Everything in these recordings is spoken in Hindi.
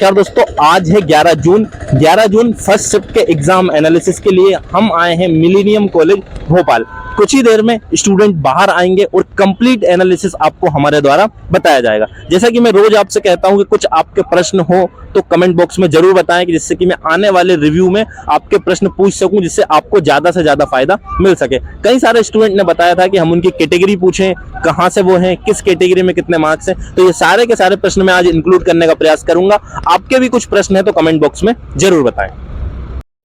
नमस्कार दोस्तों, आज है 11 जून। 11 जून फर्स्ट शिफ्ट के एग्जाम एनालिसिस के लिए हम आए हैं मिलेनियम कॉलेज भोपाल। कुछ ही देर में स्टूडेंट बाहर आएंगे और कंप्लीट एनालिसिस आपको हमारे द्वारा बताया जाएगा। जैसा कि मैं रोज आपसे कहता हूं कि कुछ आपके प्रश्न हो तो कमेंट बॉक्स में जरूर बताएं, कि जिससे कि मैं आने वाले रिव्यू में आपके प्रश्न पूछ सकूं, जिससे आपको ज्यादा से ज्यादा फायदा मिल सके। कई सारे स्टूडेंट ने बताया था कि हम उनकी कैटेगरी पूछें, कहां से वो हैं, किस कैटेगरी में कितने मार्क्स हैं, तो ये सारे के सारे प्रश्न मैं आज इंक्लूड करने का प्रयास करूंगा। आपके भी कुछ प्रश्न है तो कमेंट बॉक्स में जरूर बताएं।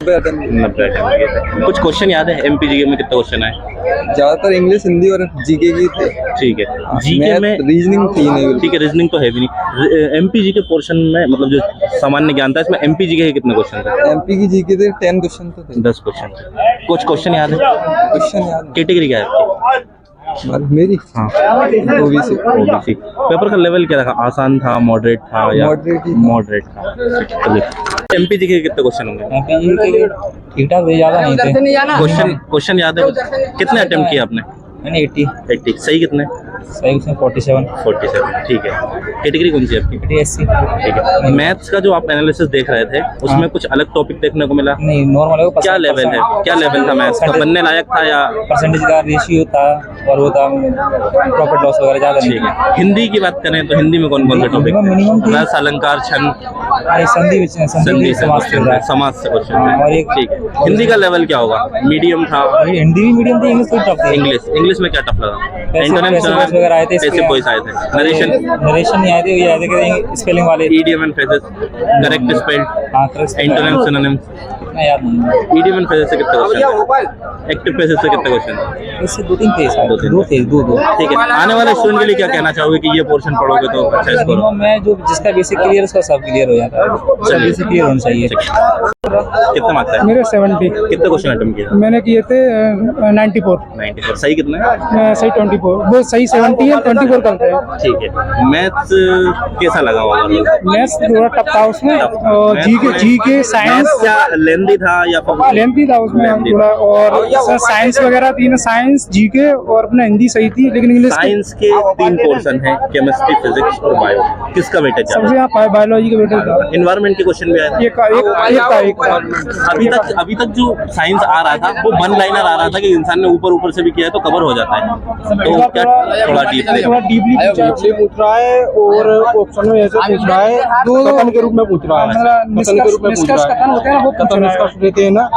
कुछ क्वेश्चन याद है? एमपीजीके में कितने क्वेश्चन आए? ज्यादातर इंग्लिश, हिंदी और जीके की थे। ठीक है, जीके में रीजनिंग थी नहीं। ठीक है, रीजनिंग तो है भी नहीं। एमपीजीके पोर्शन में मतलब जो सामान्य ज्ञान था, इसमें एमपीजीके के कितने क्वेश्चन थे? एमपी की जीके थे 10 क्वेश्चन तो थे। 10 क्वेश्चन। कुछ क्वेश्चन याद है? क्वेश्चन याद। कैटेगरी क्या है आपकी? मेरी ओबीसी। पेपर का लेवल क्या रखा? आसान था, मॉडरेट था या मॉडरेट था? एमपीजीके के कितने क्वेश्चन होंगे? एमपीजीके ठीक ठाक, ज्यादा नहीं थे। क्वेश्चन याद है? कितने अटेम्प्ट किए आपने? मैंने 80। सही कितने? सही उसमें 47। ठीक है। कैटेगरी कौन सी है आपकी? एससी। ठीक है। मैथ्स का जो आप एनालिसिस देख रहे थे, उसमें कुछ अलग टॉपिक देखने को मिला? नहीं, नॉर्मल है। क्या लेवल है? क्या लेवल था मैथ्स का? बनने लायक था या परसेंटेज का रेशियो था और वो था प्रॉफिट लॉस वगैरह ज्यादा नहीं। ठीक है। हिंदी की बात करें तो हिंदी में कौन कौन से टॉपिक? मिनिमम रस, अलंकार, छंद, संधि समाज से क्वेश्चन। और एक ठीक है। हिंदी का लेवल क्या होगा? मीडियम था? हिंदी भी मीडियम थी, इंग्लिश टफ थी। इंग्लिश में क्या टफ लगा? एंटोनिम्स वगैरह आए थे, पैसिव वॉइस आए थे, नरेशन नहीं आए थे, ये आए थे स्पेलिंग वाले, idiom and phrases, correct spelled, हां, एंटोनिम्स, सिनोनिम्स। नहीं याद नहीं। ईडियम एंड फ्रेजेस से कितने क्वेश्चन? एक्टिव फ्रेजेस से कितने क्वेश्चन? इससे 2-3 थे शायद। दो। ठीक है। आने वाले स्टूडेंट के लिए क्या कहना चाहोगे कि ये पोर्शन पढ़ोगे तो अच्छा स्कोर? मैं जो जिसका बेसिक क्लियर उसका सब क्लियर हो जाता है। सब बेसिक क्लियर होना चाहिए। कितने मार्क्स है? मेरे 70। कितने क्वेश्चन अटेम्प्ट किए? मैंने किए थे 94। सही कितने? सही 24। वो सही 70 है, 24 करते हैं। ठीक है। मैथ्स कैसा लगा होगा? मैथ्स थोड़ा टफ था उसमें, और जीके साइंस क्या लेंथी था या लेंथी था उसमें थोड़ा, और साइंस वगैरह थी ना, साइंस, जीके और अपना हिंदी सही थी, लेकिन इंग्लिश साइंस के 3 पोर्शन हैं, केमिस्ट्री, फिजिक्स और बायो। किसका वेटेज सबसे यहाँ बायोलॉजी का वेटेज था। एनवायरनमेंट के क्वेश्चन भी आए? एक था। अभी तक जो साइंस आ रहा था वो वन लाइनर आ रहा था कि इंसान ने ऊपर से भी किया है तो कवर हो जाता है, तो क्या थोड़ा डीपली पूछ रहा है, और ऑप्शन में ऐसे पूछ रहा है, कथन के रूप में पूछ रहा है। निष्कर्ष कथन होते हैं, वो कथन निष्कर्ष देते हैं ना,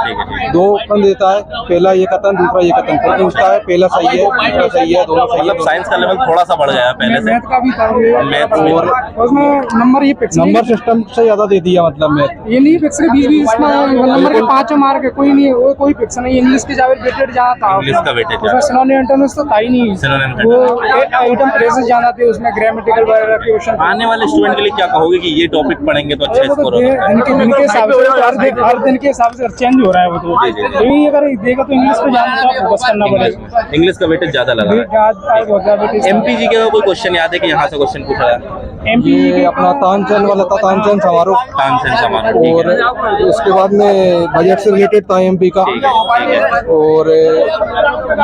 2 ऑप्शन देता है, पहला ये कथन, दूसरा ये कथन, फिर पूछता है पहला सही है, दूसरा सही है, दोनों सही है। मतलब साइंस का लेवल थोड़ा सा बढ़ गया पहले से। मैथ का भी था, मैथ और उसमें नंबर ये फिक्स, नंबर सिस्टम से ज्यादा दे दिया, मतलब मैथ ये नहीं फिक्स है। 20 नंबर के 5 मार्क है, कोई नहीं, वो कोई फिक्स नहीं। इंग्लिश के जावे वेटेड जहाँ था, इंग्लिश का वेटेज उसमें सिनोनिम एंटोनिम्स तो था ही नहीं, वो आइटम फ्रेजेस ज्यादा थे उसमें, ग्रामेटिकल वगैरह के क्वेश्चन। आने वाले स्टूडेंट के लिए क्या कहोगे कि ये टॉपिक पढ़ेंगे तो अच्छा स्कोर होगा? दिन के हिसाब से, हर दिन के हिसाब से चेंज हो रहा है वो, तो यही अगर देगा तो इंग्लिश पे ज्यादा फोकस करना पड़ेगा। इंग्लिश का वेटेज ज्यादा लगा। एमपीजीके का कोई क्वेश्चन याद है कि यहाँ से क्वेश्चन पूछा है? ये अपना तानसेन वाला था, तानसेन समारोह, और उसके बाद में बजट से रिलेटेड था एमपी का, और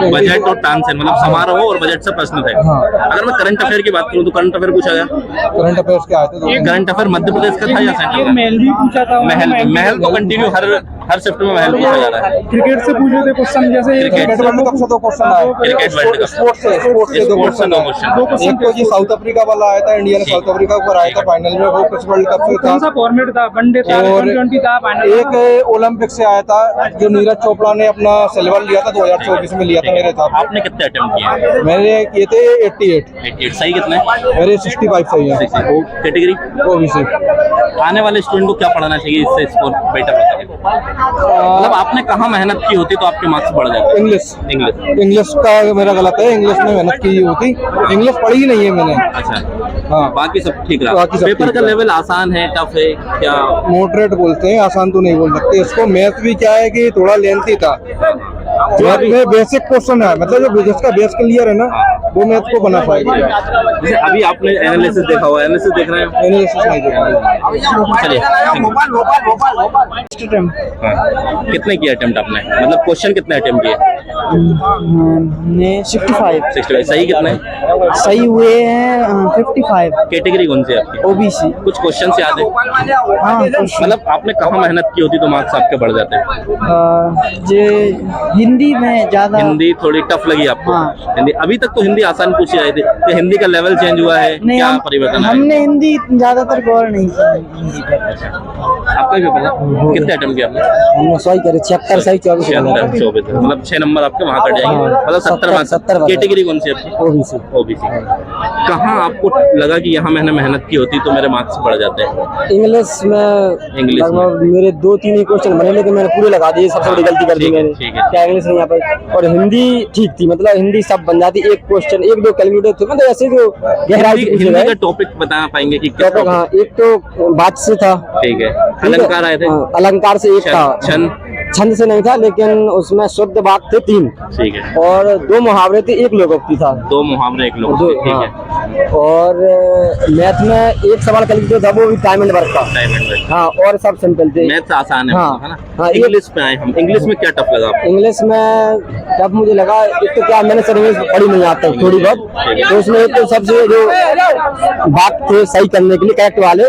बजट और तानसेन मतलब समारोह और बजट से प्रश्न थे। अगर मैं करंट अफेयर की बात करूँ तो करंट अफेयर पूछा गया? करंट अफेयर्स क्या आते थे? करंट अफेयर मध्य प्रदेश का था या सेंट्रल का? महल भी पूछा था। महल तो कंटिन्यू हर शिफ्ट में महल पूछा जा रहा है। क्रिकेट से पूछे थे क्वेश्चन, जैसे क्रिकेट वर्ल्ड कप से 2 क्वेश्चन आए। क्रिकेट वर्ल्ड कप, स्पोर्ट्स से 2 क्वेश्चन आए। एक तो जी साउथ अफ्रीका वाला आया था, इंडिया ने साउथ अफ्रीका ऊपर आया था फाइनल में, वो किस वर्ल्ड कप से था? कौन सा फॉर्मेट था? वनडे था, T20 था, फाइनल। एक ओलंपिक से आया था, जो नीरज चोपड़ा ने अपना सिल्वर लिया था 2024 में लिया था मेरे हिसाब। आपने कितने अटेम्प्ट किए? मैंने किए थे 88। सही कितने? मेरे 65 सही है। Category OBC. आने वाले स्टूडेंट को क्या पढ़ाना चाहिए इससे स्कोर बेटर हो सके? मतलब आपने कहाँ मेहनत की होती तो आपके मार्क्स बढ़ जाते? इंग्लिश का मेरा गलत है, इंग्लिश में मेहनत की होती, इंग्लिश पढ़ी ही नहीं है मैंने। अच्छा, हाँ, बाकी सब ठीक रहा। पेपर का लेवल आसान है, टफ है क्या? मॉडरेट बोलते हैं, आसान तो नहीं बोल सकते इसको। मैथ भी क्या है कि थोड़ा लेंथी था, में बेसिक क्वेश्चन है, मतलब जो जिसका बेस क्लियर है ना वो मैथ को बना पाएगा। जैसे अभी आपने एनालिसिस देखा हुआ, एनालिसिस देख रहे हैं, एनालिसिस नहीं देखा। चलिए। हाँ। कितने किए अटेम्प्ट आपने, मतलब क्वेश्चन कितने अटेम्प्ट किए? हमने 65 सही कितने? सही हुए हैं 55 कैटेगरी कौन सी है आपकी? ओबीसी। कुछ क्वेश्चन याद है? हाँ कुछ मतलब आपने कहाँ मेहनत की होती तो मार्क्स आपके बढ़ जाते? जे हिंदी में ज्यादा हिंदी थोड़ी टफ लगी आपको? हाँ। हिंदी अभी तक तो हिंदी आसान पूछी जाती थी, तो हिंदी का लेवल चेंज हुआ है, नहीं क्या परिवर्तन है? हमने हिंदी ज्यादातर गौर नहीं किया हिंदी पर। आपका क्या पता? कितने अटेम्प्ट किया आपने? हमने सही करे 76 सही 24 24, मतलब 6 नंबर आपके वहाँ कट जाएंगे, मतलब 70 मार्क्स। 70 कैटेगरी कौन सी आपकी? ओबीसी। ओबीसी। कहाँ आपको लगा कि यहाँ मैंने मेहनत की होती तो मेरे मार्क्स बढ़ जाते हैं? इंग्लिश में लगभग मेरे 2-3 ही क्वेश्चन बने, लेकिन मैंने पूरे लगा दिए, सबसे बड़ी गलती कर दी मैंने। ठीक है। क्या इंग्लिश नहीं आ पाई, और हिंदी ठीक थी, मतलब हिंदी सब बन जाती, एक क्वेश्चन 1-2 कैलकुलेटर थे, मतलब ऐसे जो गहराई से पूछे हिंदी का गए टॉपिक बता पाएंगे कि किस टॉपिक। topic? हाँ, एक तो बात से था, ठीक है। अलंकार आए थे? हाँ, अलंकार से एक था, छंद? छंद से नहीं था, लेकिन उसमें शुद्ध वाक्य थे 3, ठीक है। और 2 मुहावरे थे, 1 लोकोक्ति था। 2 मुहावरे 1 लोग, ठीक है। हाँ। और मैथ में एक सवाल कैलकुलेटर था, वो भी टाइम एंड वर्क का। Time and work. हाँ, और सब सिंपल थे। मैथ्स आसान है, हाँ, है ना? हाँ, इंग्लिश पे आए हम, इंग्लिश में क्या टफ लगा आपको? इंग्लिश में जब मुझे लगा, एक तो क्या मैंने सर इंग्लिश पढ़ी नहीं आता थोड़ी बहुत, तो उसमें एक तो सबसे जो बात थे सही करने के लिए करेक्ट वाले,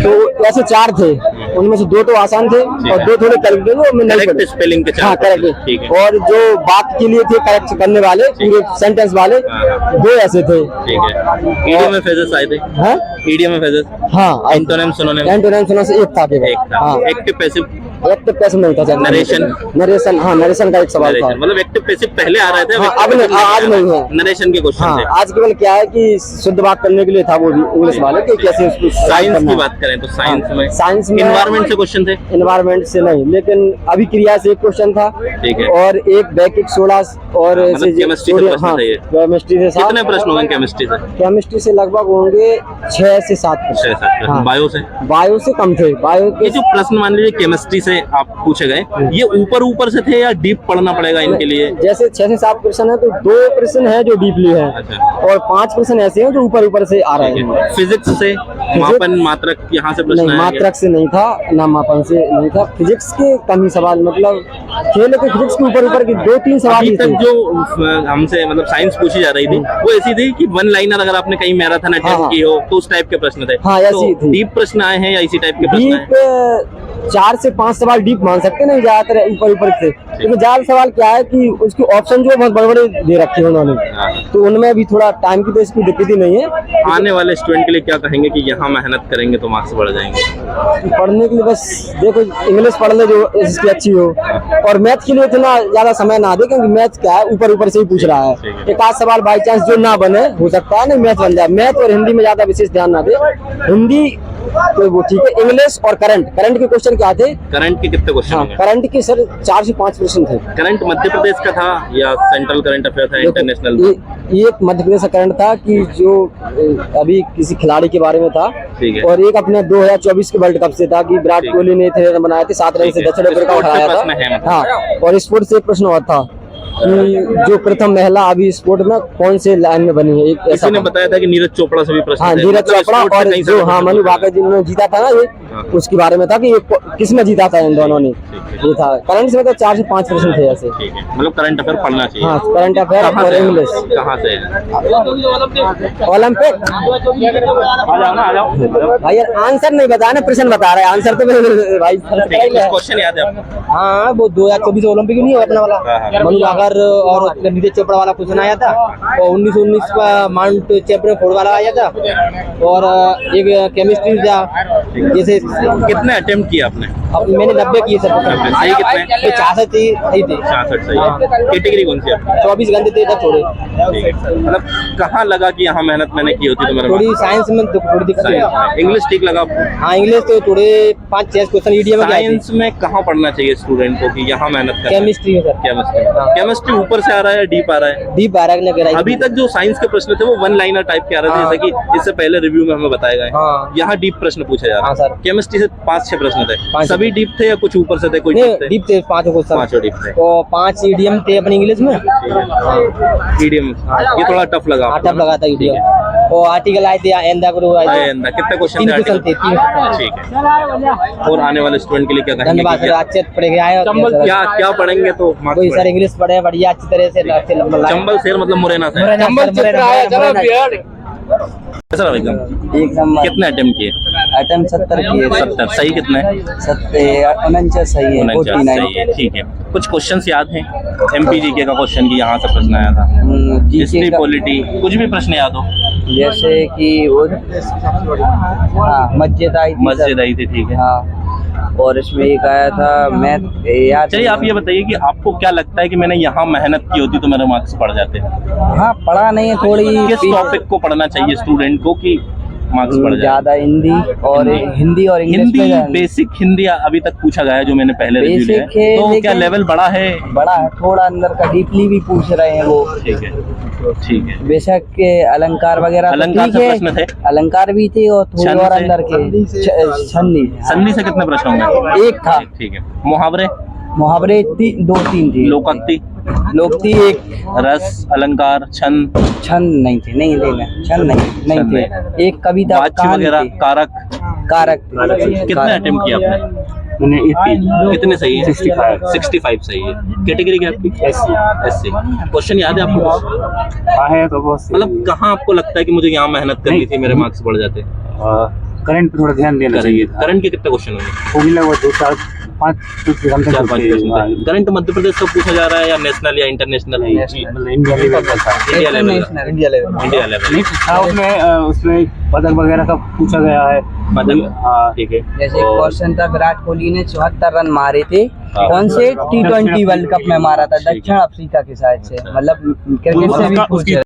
तो ऐसे 4 थे, उनमें से 2 तो आसान थे और 2 थोड़े कैलकुलेटर वो मैं नहीं करेक्ट पढ़ी। स्पेलिंग के हाँ 4, करेक्ट। ठीक है। और जो बात के लिए थे करेक्ट करने वाले पूरे सेंटेंस वाले, हाँ। 2 ऐसे थे। ठीक है। ईडीएम में फेजेस आए थे? हाँ ईडीएम में फेजेस? हाँ, एंटोनिम सिनोनिम? एंटोनिम सिनोनिम से एक था केवल। एक था। हाँ, एक्टिव पैसिव? एक्टिव पैसिव नहीं था। नरेशन? नरेशन, हाँ नरेशन का एक सवाल था। नरेशन, मतलब एक्टिव पैसिव पहले आ रहे थे, हाँ, अब नहीं, आज नहीं है। नरेशन के क्वेश्चन हाँ, थे। आज केवल क्या है कि शुद्ध बात करने के लिए था, वो भी इंग्लिश वाले कि कैसे उसको साइंस की बात करें तो साइंस में? साइंस में एनवायरमेंट से क्वेश्चन थे? एनवायरमेंट से नहीं, लेकिन अभिक्रिया से एक क्वेश्चन था, ठीक है। और एक बैकिक सोडा और मतलब ऐसे केमिस्ट्री से प्रश्न हाँ, थे ये? केमिस्ट्री से 7। कितने प्रश्न होंगे केमिस्ट्री से? केमिस्ट्री से लगभग होंगे 6 से 7 6 से 7 प्रश्न। हाँ। बायो से? बायो से कम थे। बायो ये के जो प्रश्न मान लीजिए केमिस्ट्री से आप पूछे गए, ये ऊपर से थे या डीप पढ़ना पड़ेगा इनके लिए? जैसे 6 से 7 प्रश्न है, तो 2 प्रश्न है जो डीपली है, अच्छा। और 5 प्रश्न ऐसे हैं जो ऊपर से आ रहे हैं। फिजिक्स से मापन मात्रक यहाँ से प्रश्न नहीं, आएंगे? मात्रक से नहीं था, ना मापन से नहीं था। फिजिक्स के कम ही सवाल, मतलब खेल के फिजिक्स के ऊपर की 2-3 सवाल अभी ही तक थे। जो हमसे मतलब साइंस पूछी जा रही थी वो ऐसी थी कि 1 लाइनर अगर आपने कहीं मैराथन अटेम्प्ट हाँ। की हो तो उस टाइप के प्रश्न थे। हाँ, ऐसी तो थी। डीप प्रश्न आए हैं या इसी टाइप के प्रश्न आए? डीप 4 से 5 सवाल डीप मान सकते नहीं, ज्यादातर ऊपर से। लेकिन ज्यादा सवाल क्या है कि उसके ऑप्शन जो बहुत बड़े बड़े दे रखे हैं उन्होंने, हाँ। तो उनमें भी थोड़ा टाइम की तो इसकी दिक्कत ही नहीं है। आने वाले स्टूडेंट के लिए क्या कहेंगे कि यहाँ मेहनत करेंगे तो मार्क्स बढ़ जाएंगे? पढ़ने के लिए बस देखो, इंग्लिश पढ़ ले जो इसकी अच्छी हो, और मैथ के लिए इतना ज्यादा समय ना दे, क्योंकि मैथ क्या है ऊपर से ही पूछ रहा है। ठीक है। एक आध सवाल बाई चांस जो ना बने, हो सकता है ना मैथ बन जाए। मैथ और हिंदी में ज्यादा विशेष ध्यान ना दे, हिंदी तो वो ठीक है। इंग्लिश और करंट के क्वेश्चन क्या थे? करंट के कितने क्वेश्चन हाँ, होंगे? करंट के सर 4 से 5 प्रश्न थे। करंट मध्य प्रदेश का था या सेंट्रल करंट अफेयर था, इंटरनेशनल? ये एक मध्य प्रदेश का करंट था कि जो अभी किसी खिलाड़ी के बारे में था, ठीक है। और एक अपने 2024 के वर्ल्ड कप से था कि विराट कोहली ने 3 रन बनाए थे, 7 रन से ठीक है। दक्षिण अफ्रीका को स्पोर्ट से हराया प्रश्न है था। मतलब। हाँ, और स्पोर्ट से एक प्रश्न और था कि जो प्रथम महिला अभी स्पोर्ट में कौन से लाइन में बनी है, एक ऐसा किसी ने था। बताया था कि नीरज चोपड़ा से भी प्रश्न हाँ, थे। नीरज मतलब चोपड़ा स्पोर्ट से और कहीं से जो प्रश्न हाँ मनु पूछे भाकर जिन्होंने जीता था ना ये, हाँ। उसके बारे में था कि ये किसमें जीता था इन दोनों ने। ये था करंट से, मतलब 4 से 5 प्रश्न थे ऐसे। ठीक है, मतलब करंट अफेयर पढ़ना चाहिए। हाँ, करंट अफेयर कहाँ और से है? इंग्लिश। कहाँ से है? ओलंपिक आ जाओ। भाई यार, आंसर नहीं बता ना, प्रश्न बता रहा है। आंसर तो मेरे भाई क्वेश्चन याद है आपको? हाँ, वो 2024 ओलंपिक नहीं हुआ अपना वाला, हाँ। मनु भाकर और नीरज चोपड़ा वाला क्वेश्चन आया था, और 1919 का माउंट चैपरे वाला आया था, और एक केमिस्ट्री था। जैसे कितने अटेम्प्ट किए आपने? अब मैंने 90 किए सर। सही कितने? 66 सही थे। 66 सही है। कैटेगरी कौन सी है आपकी? 24 घंटे थे तक छोड़े। मतलब कहाँ लगा कि यहाँ मेहनत मैंने की होती तो मेरे थोड़ी साइंस में तो थोड़ी दिक्कत है। इंग्लिश ठीक लगा आपको? हाँ इंग्लिश तो थोड़े 5-6 क्वेश्चन ईडीएम में साइंस में कहाँ पढ़ना चाहिए स्टूडेंट को कि यहाँ मेहनत करना? केमिस्ट्री में सर। केमिस्ट्री ऊपर से आ रहा है या डीप आ रहा है? डीप 12 अभी तक जो साइंस के प्रश्न थे वो वन लाइनर टाइप के आ रहे थे, जैसा कि इससे पहले रिव्यू में हमें बताया गया हाँ। यहाँ डीप प्रश्न पूछे जा रहे हाँ हैं। सर। केमिस्ट्री से 5-6 प्रश्न थे, 5 सभी डीप थे या कुछ ऊपर से थे? कोई डीप थे 5 क्वेश्चन। 5 डीप थे। तो 5 ईडीएम थे अपनी इंग्लिश में। मीडियम ये थोड़ा टफ लगा आपको? टफ लगा था ईडीएम। वो आर्टिकल आए थे एंदा गुरु आए थे। कितने क्वेश्चन 3 क्वेश्चन थे। 3 ठीक है। और आने वाले स्टूडेंट के लिए क्या कहेंगे? धन्यवाद सर, अच्छे पढ़ के आए। क्या पढ़ेंगे तो मार्क्स कोई सर इंग्लिश पढ़े बढ़िया अच्छी तरह से अच्छे नंबर लाए। चंबल शेर मतलब मुरैना से? चंबल चित्र आया जरा बिहार। एकदम कितने अटेम्प्ट किए? अटेम्प्ट 70 किए। 70 सही कितने? 49 सही है। 49 सही है, ठीक है। कुछ क्वेश्चंस याद हैं? एमपी जीके का क्वेश्चन की यहाँ से प्रश्न आया था, हिस्ट्री पॉलिटी, कुछ भी प्रश्न याद हो? जैसे कि वो मस्जिद आई थी। मस्जिद आई थी, ठीक है। हाँ, और इसमें एक आया था मैथ याद। चलिए आप ये बताइए कि आपको क्या लगता है कि मैंने यहाँ मेहनत की होती तो मेरे मार्क्स बढ़ जाते? हाँ, पढ़ा नहीं है थोड़ी। किस टॉपिक को पढ़ना चाहिए स्टूडेंट को कि मार्क्स बढ़ जाए? ज्यादा हिंदी और इंग्लिश हिंदी में बेसिक हिंदी अभी तक पूछा गया है जो मैंने पहले रिव्यू लिया है, तो क्या लेवल बड़ा है? बड़ा है थोड़ा, अंदर का डीपली भी पूछ रहे हैं वो। ठीक है, ठीक है। बेशक के अलंकार वगैरह अलंकार से प्रश्न थे? अलंकार भी थे और थोड़ी छंद और से? अंदर के छन्नी। संधि से कितने प्रश्न होंगे? एक था। ठीक है। मुहावरे? मुहावरे 2-3 थे। लोकोक्ति? लोकोक्ति 1। रस, अलंकार, छंद? छंद नहीं थे, नहीं लेना छंद नहीं छंद थे। एक कविता वाच्य वगैरह, कारक? कारक कितने अटेम्प्ट किया आपने? मैंने 80। कितने सही है? 65 सही है। कैटेगरी क्या आपकी? एससी। क्वेश्चन याद है आपको? है तो बहुत मतलब कहाँ आपको लगता है कि मुझे यहाँ मेहनत करनी थी, मेरे मार्क्स बढ़ जाते? करंट पे थोड़ा ध्यान देना चाहिए था। करंट के कितने क्वेश्चन होंगे? वो मिला वो 4-5 प्रश्न। करंट मध्य प्रदेश का पूछा जा रहा है या नेशनल या इंटरनेशनल? इंडिया लेवल का था। India level. India level. उसमें पदक वगैरह का पूछा गया है। हाँ, ठीक है। जैसे क्वेश्चन था, विराट कोहली ने 74 रन मारे थे, कौन से T20 वर्ल्ड कप में मारा था? दक्षिण अफ्रीका के साथ से, मतलब क्रिकेट से भी पूछ